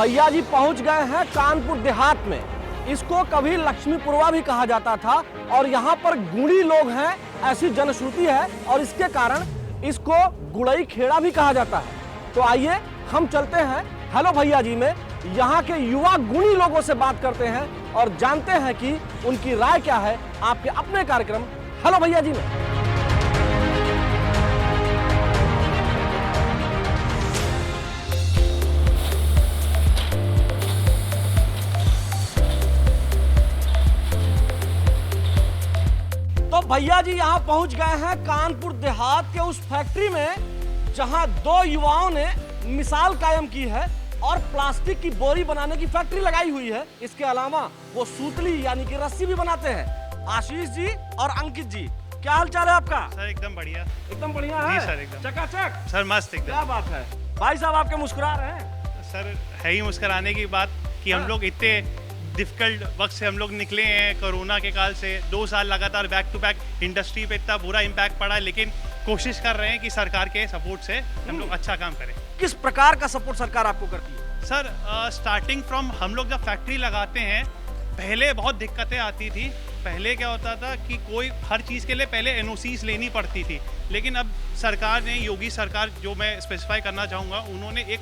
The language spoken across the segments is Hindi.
भैया जी पहुंच गए हैं कानपुर देहात में। इसको कभी लक्ष्मीपुरवा भी कहा जाता था और यहाँ पर गुणी लोग हैं ऐसी जनश्रुति है और इसके कारण इसको गुड़ई खेड़ा भी कहा जाता है। तो आइए हम चलते हैं हेलो भैया जी में, यहाँ के युवा गुणी लोगों से बात करते हैं और जानते हैं कि उनकी राय क्या है आपके अपने कार्यक्रम हेलो भैया जी में। तो भैया जी यहाँ पहुंच गए हैं कानपुर देहात के उस फैक्ट्री में जहां दो युवाओं ने मिसाल कायम की है और प्लास्टिक की बोरी बनाने की फैक्ट्री लगाई हुई है। इसके अलावा वो सूतली यानी कि रस्सी भी बनाते हैं। आशीष जी और अंकित जी, क्या हाल चाल है आपका? सर एकदम बढ़िया। एकदम बढ़िया है? जी सर, एकदम चकाचक। सर मस्त एकदम। क्या बात है भाई साहब, आपके मुस्कुरा रहे हैं। सर है ही मुस्कुराने की बात कि हम लोग इतने डिफिकल्ट वक्त से हम लोग निकले हैं। कोरोना के काल से 2 साल लगातार बैक टू बैक इंडस्ट्री पे इतना बुरा इम्पैक्ट पड़ा है, लेकिन कोशिश कर रहे हैं कि सरकार के सपोर्ट से हम लोग अच्छा काम करें। किस प्रकार का सपोर्ट सरकार आपको करती है? सर स्टार्टिंग फ्रॉम हम लोग जब फैक्ट्री लगाते हैं पहले बहुत दिक्कतें आती थी। पहले क्या होता था कि कोई हर चीज़ के लिए पहले एनओसीज लेनी पड़ती थी, लेकिन अब सरकार ने, योगी सरकार जो मैं स्पेसिफाई करना चाहूँगा, उन्होंने एक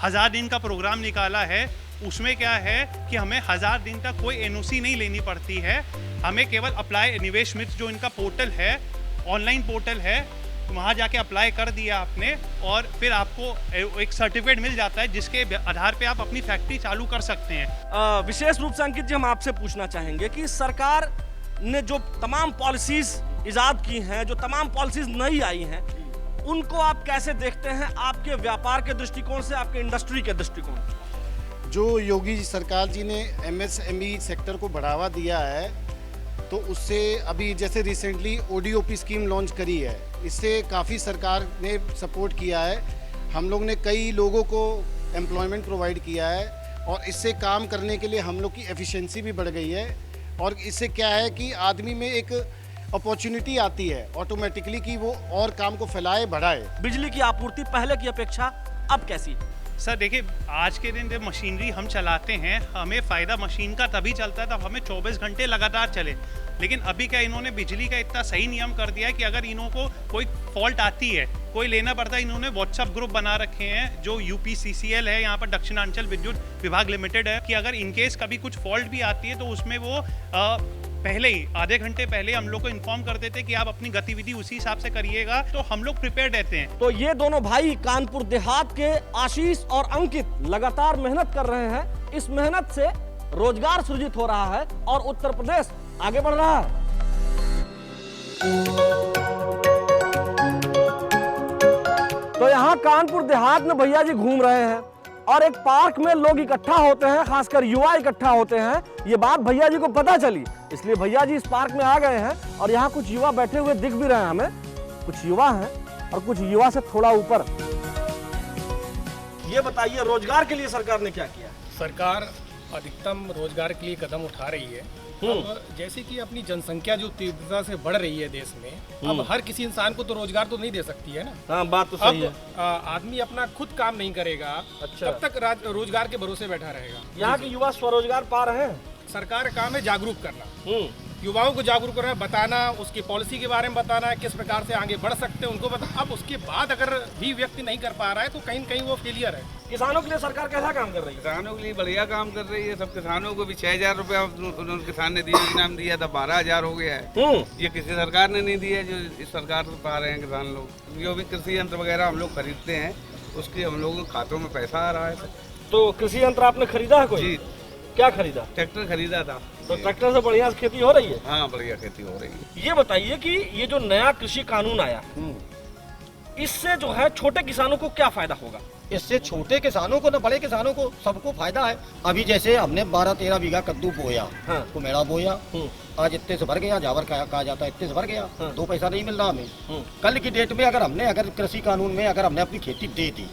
1000 दिन का प्रोग्राम निकाला है। उसमें क्या है कि हमें 1000 दिन तक कोई एनओसी नहीं लेनी पड़ती है। हमें केवल अप्लाई निवेश मित्र जो इनका पोर्टल है, ऑनलाइन पोर्टल है, वहाँ जाके अप्लाई कर दिया आपने और फिर आपको एक सर्टिफिकेट मिल जाता है जिसके आधार पे आप अपनी फैक्ट्री चालू कर सकते हैं। विशेष रूप से अंकित जी हम आपसे पूछना चाहेंगे कि सरकार ने जो तमाम पॉलिसीज इजाद की हैं, जो तमाम पॉलिसीज नई आई हैं, उनको आप कैसे देखते हैं आपके व्यापार के दृष्टिकोण से, आपके इंडस्ट्री के दृष्टिकोण से? जो योगी सरकार जी ने एमएसएमई सेक्टर को बढ़ावा दिया है, तो उससे अभी जैसे रिसेंटली ओडीओपी स्कीम लॉन्च करी है, इससे काफ़ी सरकार ने सपोर्ट किया है। हम लोग ने कई लोगों को एम्प्लॉयमेंट प्रोवाइड किया है और इससे काम करने के लिए हम लोग की एफिशिएंसी भी बढ़ गई है। और इससे क्या है कि आदमी में एक अपॉर्चुनिटी आती है ऑटोमेटिकली कि वो और काम को फैलाए बढ़ाए। बिजली की आपूर्ति पहले की अपेक्षा अब कैसी है? सर देखिए, आज के दिन जब मशीनरी हम चलाते हैं, हमें फ़ायदा मशीन का तभी चलता है तब हमें 24 घंटे लगातार चले। लेकिन अभी क्या इन्होंने बिजली का इतना सही नियम कर दिया है कि अगर इन्हों को कोई फॉल्ट आती है, कोई लेना पड़ता है, इन्होंने व्हाट्सएप ग्रुप बना रखे हैं जो यूपीसीसीएल है, यहाँ पर दक्षिणांचल विद्युत विभाग लिमिटेड है, कि अगर इनकेस कभी कुछ फॉल्ट भी आती है तो उसमें वो पहले ही आधे घंटे पहले हम लोग को इन्फॉर्म कर देते कि आप अपनी गतिविधि उसी हिसाब से करिएगा, तो हम लोग प्रिपेयर रहते हैं। तो ये दोनों भाई कानपुर देहात के आशीष और अंकित लगातार मेहनत कर रहे हैं। इस मेहनत से रोजगार सृजित हो रहा है और उत्तर प्रदेश आगे बढ़ रहा है। तो यहाँ कानपुर देहात में भैया जी घूम रहे हैं और एक पार्क में लोग इकट्ठा होते हैं, खासकर युवा इकट्ठा होते हैं। ये बात भैया जी को पता चली, इसलिए भैया जी इस पार्क में आ गए हैं और यहाँ कुछ युवा बैठे हुए दिख भी रहे हैं हमें। कुछ युवा हैं और कुछ युवा से थोड़ा ऊपर। ये बताइए, रोजगार के लिए सरकार ने क्या किया? सरकार अधिकतम रोजगार के लिए कदम उठा रही है। अब जैसे कि अपनी जनसंख्या जो तीव्रता से बढ़ रही है देश में, अब हर किसी इंसान को तो रोजगार तो नहीं दे सकती है ना। हाँ, बात तो सही है। आदमी अपना खुद काम नहीं करेगा, अच्छा, तब तक रोजगार के भरोसे बैठा रहेगा। यहाँ के युवा स्वरोजगार पा रहे हैं। सरकार का काम है जागरूक करना, युवाओं को जागरूक करना, बताना, उसकी पॉलिसी के बारे में बताना, किस प्रकार से आगे बढ़ सकते हैं उनको बता। अब उसके बाद अगर भी व्यक्ति नहीं कर पा रहा है तो कहीं न कहीं वो फेलियर है। किसानों के लिए सरकार कैसा काम कर रही है? किसानों के लिए बढ़िया काम कर रही है। सब किसानों को भी 6000 रुपया उन्होंने किसान ने दिया, इनाम दिया था, 12000 हो गया है। ये किसी सरकार ने नहीं दिया जो इस सरकार से पा रहे हैं किसान लोग। जो भी कृषि यंत्र वगैरह हम लोग खरीदते हैं उसके हम लोगों के खातों में पैसा आ रहा है। तो कृषि यंत्र आपने खरीदा है कोई? जी, क्या खरीदा? ट्रैक्टर खरीदा था। तो ट्रैक्टर से बढ़िया खेती हो रही है? हाँ, बढ़िया खेती हो रही है। ये बताइए कि ये जो नया कृषि कानून आया, इससे जो है छोटे किसानों को क्या फायदा होगा? इससे छोटे किसानों को न बड़े किसानों को सबको फायदा है। अभी जैसे हमने 12-13 बीघा कद्दू बोया, कुमेड़ा बोया, आज इतने से भर गया, जावर कहा जाता है इतने से भर गया, 2 पैसा नहीं मिल रहा हमें। कल की डेट में अगर कृषि कानून में अगर हमने अपनी खेती दे दी,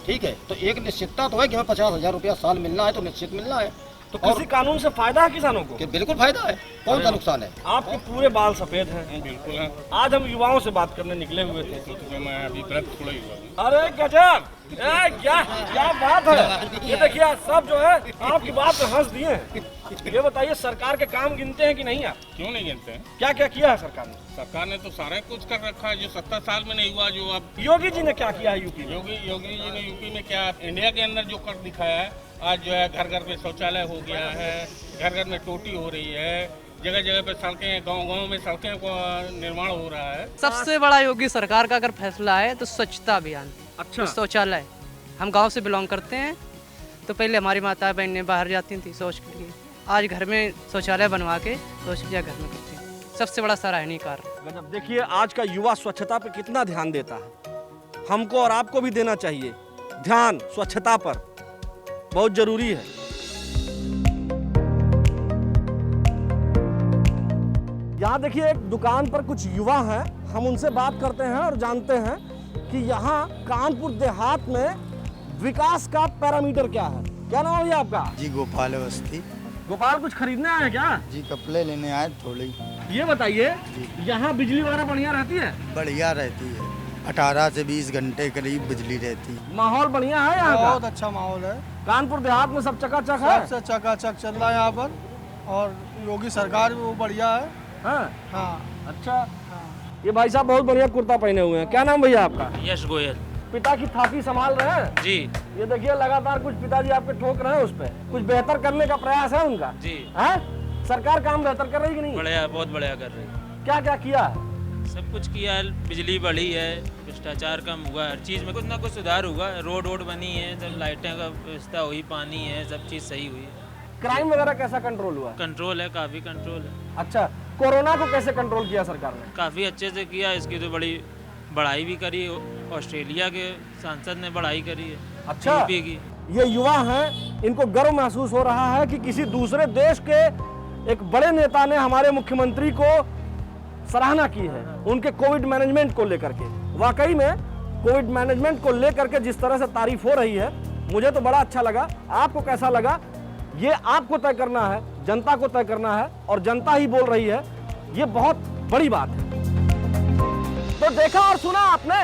ठीक है, तो एक निश्चितता तो है कि हमें 50,000 रुपया साल मिलना है, तो निश्चित मिलना है। तो कृषि कानून से फायदा है किसानों को? कि बिल्कुल फायदा है, कौन सा नुकसान है? आपके पूरे बाल सफेद हैं। बिल्कुल है। आज हम युवाओं से बात करने निकले हुए थे। तो मैं अभी तुरंत थोड़ा ही हुआ। अरे गजब, क्या क्या बात है। ये देखिए सब जो है आपकी बात पे हंस दिए हैं। ये बताइए सरकार के काम गिनते हैं कि नहीं आप? क्यों नहीं गिनते हैं? क्या क्या किया है सरकार ने? सरकार ने तो सारा कुछ कर रखा है जो 70 साल में नहीं हुआ। जो अब योगी जी ने क्या किया है यूपी में? योगी जी ने यूपी में क्या, इंडिया के अंदर जो कर दिखाया है, आज जो है घर घर में शौचालय हो गया है, घर घर में टोटी हो रही है, जगह जगह पे सड़कें, गांव-गांव में सड़कें का निर्माण हो रहा है। सबसे बड़ा योगी सरकार का अगर फैसला है तो स्वच्छता अभियान। अच्छा। शौचालय, हम गांव से बिलोंग करते हैं, तो पहले हमारी माता बहनें बाहर जाती थी शौच के लिए, आज घर में शौचालय बनवा के शौच क्रिया घर में करते हैं। सबसे बड़ा सराहनीय कार्य। गजब, देखिए आज का युवा स्वच्छता पे कितना ध्यान देता है। हमको और आपको भी देना चाहिए ध्यान स्वच्छता पर, बहुत जरूरी है। यहाँ देखिए एक दुकान पर कुछ युवा हैं, हम उनसे बात करते हैं और जानते हैं कि यहाँ कानपुर देहात में विकास का पैरामीटर क्या है। क्या नाम है आपका? जी गोपाल अवस्थी। गोपाल, कुछ खरीदने आए क्या? जी कपड़े लेने आए थोड़ी। ये बताइए यहाँ बिजली वगैरह बढ़िया रहती है? बढ़िया रहती है, 18 से 20 घंटे करीब बिजली रहती है। माहौल बढ़िया है यहाँ का? बहुत अच्छा माहौल है, कानपुर देहात में सब चकाचक है। सबसे चकाचक चल रहा है यहाँ पर, और योगी सरकार भी वो बढ़िया है। हाँ? हाँ अच्छा। ये भाई साहब बहुत बढ़िया कुर्ता पहने हुए हैं। क्या नाम भैया आपका? यश गोयल। पिता की थाती संभाल रहे हैं जी। ये देखिए लगातार कुछ पिताजी आपके ठोक रहे हैं, उस पे कुछ बेहतर करने का प्रयास है उनका जी। है? सरकार काम बेहतर कर रही कि नहीं? बढ़िया, बहुत बढ़िया कर रही है। क्या क्या किया है? सब कुछ किया है, बिजली बढ़ी है, भ्रष्टाचार कम हुआ, हर चीज़ में कुछ ना कुछ सुधार हुआ। रोड बनी है, सब लाइटें का व्यवस्था हुई, पानी है, सब चीज़ सही हुई है। क्राइम वगैरह कैसा कंट्रोल हुआ? कंट्रोल है, काफ़ी कंट्रोल है। अच्छा, कोरोना को कैसे कंट्रोल किया सरकार ने? काफ़ी अच्छे से किया, इसकी तो बड़ी बढ़ाई भी करी। ऑस्ट्रेलिया के सांसद ने बढ़ाई करी है। अच्छा। यूपी की। ये युवा हैं, इनको गर्व महसूस हो रहा है कि किसी दूसरे देश के एक बड़े नेता ने हमारे मुख्यमंत्री को सराहना की है उनके कोविड मैनेजमेंट को लेकर के। वाकई में कोविड मैनेजमेंट को लेकर के जिस तरह से तारीफ हो रही है, मुझे तो बड़ा अच्छा लगा। आपको कैसा लगा ये आपको तय करना है, जनता को तय करना है, और जनता ही बोल रही है, ये बहुत बड़ी बात है। तो देखा और सुना आपने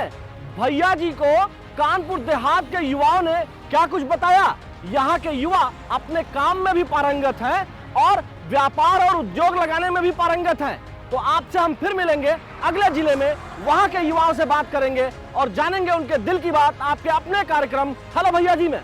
भैया जी को कानपुर देहात के युवाओं ने क्या कुछ बताया। यहाँ के युवा अपने काम में भी पारंगत हैं और व्यापार और उद्योग लगाने में भी पारंगत हैं। तो आपसे हम फिर मिलेंगे अगले जिले में, वहां के युवाओं से बात करेंगे और जानेंगे उनके दिल की बात आपके अपने कार्यक्रम हेलो भैया जी में।